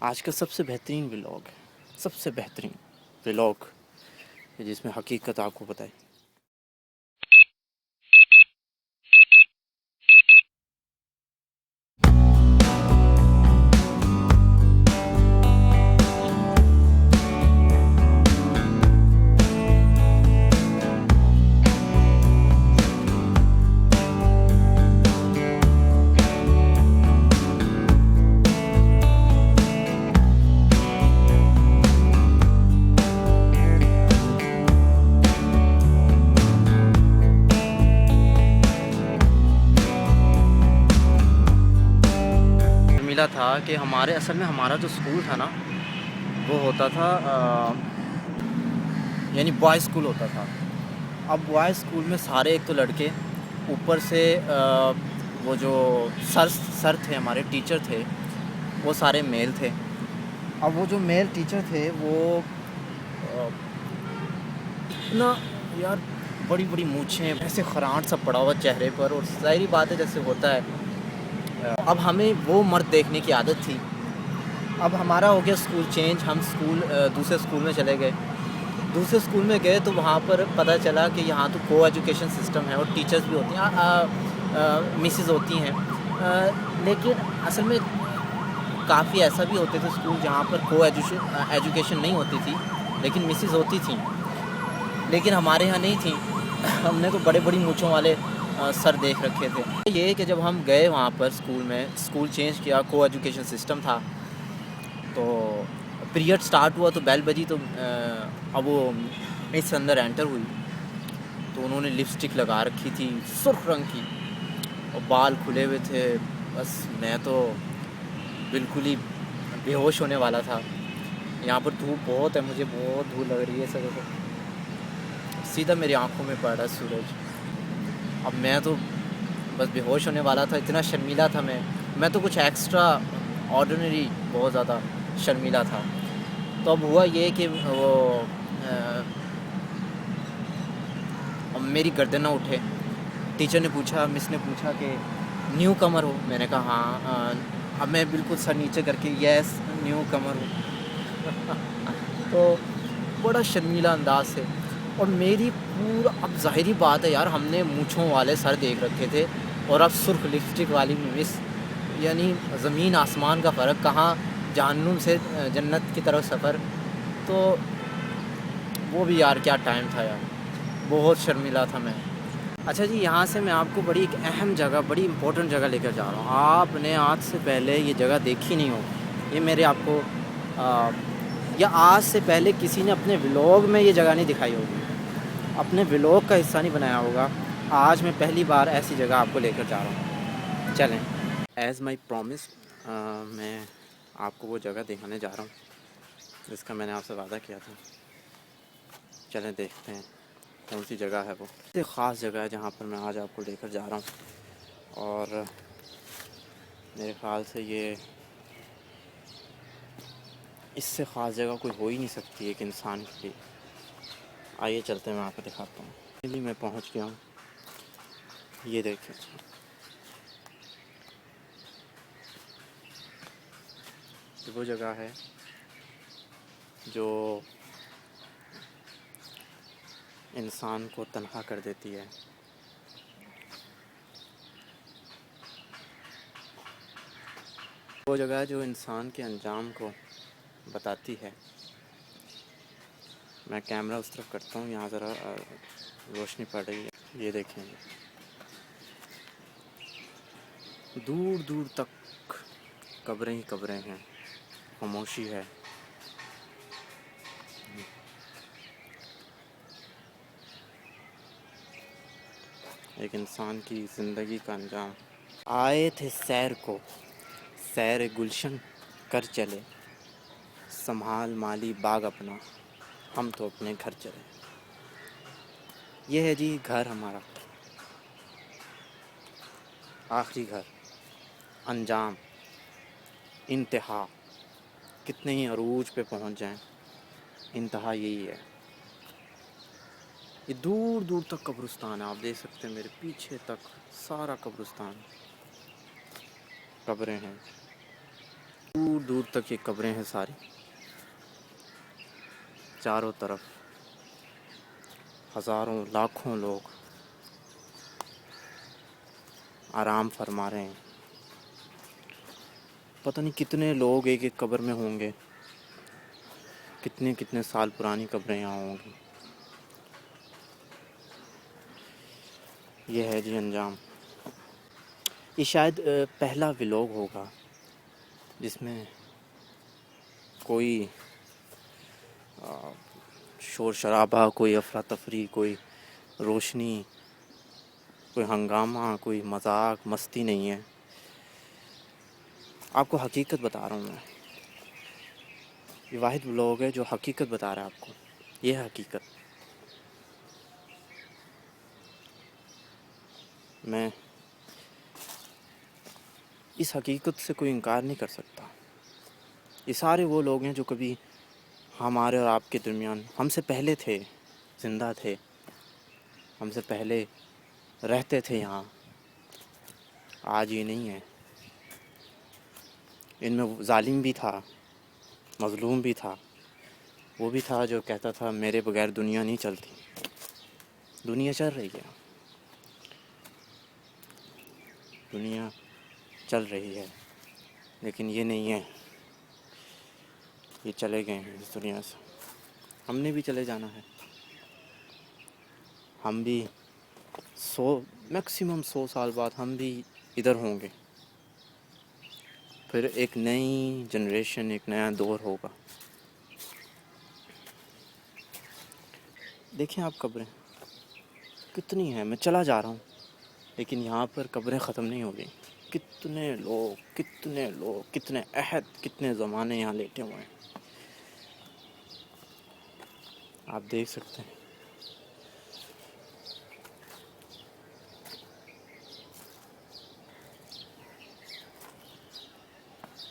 آج کا سب سے بہترین ولاگ ہے، سب سے بہترین ولاگ جس میں حقیقت آپ کو بتائے۔ ملا تھا کہ اصل میں ہمارا جو اسکول تھا نا وہ ہوتا تھا یعنی بوائز اسکول ہوتا تھا۔ اب بوائز اسکول میں سارے ایک تو لڑکے، اوپر سے وہ جو سر تھے، ہمارے ٹیچر تھے، وہ سارے میل تھے۔ اب وہ جو میل ٹیچر تھے وہ اتنا یار بڑی بڑی مونچھیں، ایسے خرانٹ سا پڑا ہوا چہرے پر، اور ظاہری بات ہے جیسے ہوتا ہے۔ اب ہمیں وہ مرد دیکھنے کی عادت تھی۔ اب ہمارا ہو گیا اسکول چینج، ہم دوسرے اسکول میں چلے گئے۔ دوسرے اسکول میں گئے تو وہاں پر پتہ چلا کہ یہاں تو کو ایجوکیشن سسٹم ہے اور ٹیچرز بھی ہوتی ہیں، مسز ہوتی ہیں، لیکن اصل میں کافی ایسا بھی ہوتے تھے اسکول جہاں پر کو ایجوکیشن نہیں ہوتی تھی لیکن مسز ہوتی تھیں، لیکن ہمارے یہاں نہیں تھیں۔ ہم نے تو بڑے بڑی مونچھوں والے سر دیکھ رکھے تھے۔ یہ کہ جب ہم گئے وہاں پر اسکول چینج کیا، کو ایجوکیشن سسٹم تھا، تو پیریڈ سٹارٹ ہوا تو بیل بجی، تو اب وہ اس اندر انٹر ہوئی تو انہوں نے لپسٹک لگا رکھی تھی سرخ رنگ کی اور بال کھلے ہوئے تھے۔ بس میں تو بالکل ہی بے ہوش ہونے والا تھا۔ یہاں پر دھوپ بہت ہے، مجھے بہت دھوپ لگ رہی ہے، سر کو سیدھا میری آنکھوں میں پڑ رہا ہے سورج۔ اب میں تو بس بے ہوش ہونے والا تھا، اتنا شرمیلا تھا میں تو کچھ ایکسٹرا آرڈینری بہت زیادہ شرمیلا تھا۔ تو اب ہوا یہ کہ وہ میری گردن نہ اٹھے۔ ٹیچر نے پوچھا، مس نے پوچھا کہ نیو کمر ہو؟ میں نے کہا ہاں۔ اب میں بالکل سر نیچے کر کے یس نیو کمر ہوں۔ تو بڑا شرمیلا انداز سے، اور میری پورا، اب ظاہری بات ہے یار، ہم نے مونچھوں والے سر دیکھ رکھے تھے اور اب سرخ لپسٹک والی مس، یعنی زمین آسمان کا فرق، کہاں جہنم سے جنت کی طرف سفر۔ تو وہ بھی یار کیا ٹائم تھا یار، بہت شرمیلا تھا میں۔ اچھا جی، یہاں سے میں آپ کو بڑی ایک اہم جگہ، بڑی امپورٹنٹ جگہ لے کر جا رہا ہوں۔ آپ نے آج سے پہلے یہ جگہ دیکھی نہیں ہوگی، یہ میرے آپ کو یا آج سے پہلے کسی نے اپنے ولاگ میں یہ جگہ نہیں دکھائی ہوگی، اپنے ولاگ کا حصہ نہیں بنایا ہوگا۔ آج میں پہلی بار ایسی جگہ آپ کو لے کر جا رہا ہوں۔ چلیں، ایز مائی پرومس، میں آپ کو وہ جگہ دکھانے جا رہا ہوں جس کا میں نے آپ سے وعدہ کیا تھا۔ چلیں دیکھتے ہیں کون سی جگہ ہے وہ۔ ایک خاص جگہ ہے جہاں پر میں آج آپ کو لے کر جا رہا ہوں، اور میرے خیال سے یہ اس سے خاص جگہ کوئی ہو ہی نہیں سکتی ایک انسان کے لیے۔ آئیے چلتے ہیں، میں آپ کو دکھاتا ہوں۔ پہلے میں پہنچ گیا ہوں، یہ دیکھیں، یہ وہ جگہ ہے جو انسان کو تنہا کر دیتی ہے۔ وہ جگہ ہے جو انسان کے انجام کو بتاتی ہے۔ میں کیمرہ اس طرف کرتا ہوں، یہاں ذرا روشنی پڑ رہی ہے، یہ دیکھیں، دور دور تک قبریں ہی قبریں ہیں، خاموشی ہے۔ ایک انسان کی زندگی کا انجام۔ آئے تھے سیر کو، سیر گلشن کر چلے، سنبھال مالی باغ اپنا، ہم تو اپنے گھر چلے۔ یہ ہے جی گھر ہمارا، آخری گھر، انجام، انتہا، کتنے ہی عروج پہ پہنچ جائیں، انتہا یہی ہے۔ یہ دور دور تک قبرستان ہے، آپ دیکھ سکتے ہیں میرے پیچھے تک سارا قبرستان، قبریں ہیں دور دور تک یہ قبریں ہیں ساری، چاروں طرف ہزاروں لاکھوں لوگ آرام فرما رہے ہیں. پتہ نہیں کتنے لوگ ایک ایک قبر میں ہوں گے، کتنے کتنے سال پرانی قبریں یہاں ہوں گی. یہ ہے جی انجام. یہ شاید پہلا ولاگ ہوگا جس میں کوئی شور شرابہ، کوئی افراتفری، کوئی روشنی، کوئی ہنگامہ، کوئی مذاق مستی نہیں ہے. آپ کو حقیقت بتا رہا ہوں میں. یہ واحد ولاگ ہے جو حقیقت بتا رہا ہے آپ کو. یہ ہے حقیقت. میں اس حقیقت سے کوئی انکار نہیں کر سکتا. یہ سارے وہ لوگ ہیں جو کبھی ہمارے اور آپ کے درمیان ہم سے پہلے تھے، زندہ تھے، ہم سے پہلے رہتے تھے یہاں. آج یہ نہیں ہے. ان میں ظالم بھی تھا، مظلوم بھی تھا. وہ بھی تھا جو کہتا تھا میرے بغیر دنیا نہیں چلتی. دنیا چل رہی ہے، دنیا چل رہی ہے، لیکن یہ نہیں ہے. یہ چلے گئے ہیں اس دنیا سے. ہم نے بھی چلے جانا ہے. ہم بھی میکسیمم 100 سال بعد ہم بھی ادھر ہوں گے. پھر ایک نئی جنریشن، ایک نیا دور ہوگا. دیکھیں آپ قبریں کتنی ہیں. میں چلا جا رہا ہوں لیکن یہاں پر قبریں ختم نہیں ہو گئی. کتنے لوگ، کتنے لوگ، کتنے عہد، کتنے زمانے یہاں لیٹے ہوئے ہیں. آپ دیکھ سکتے ہیں.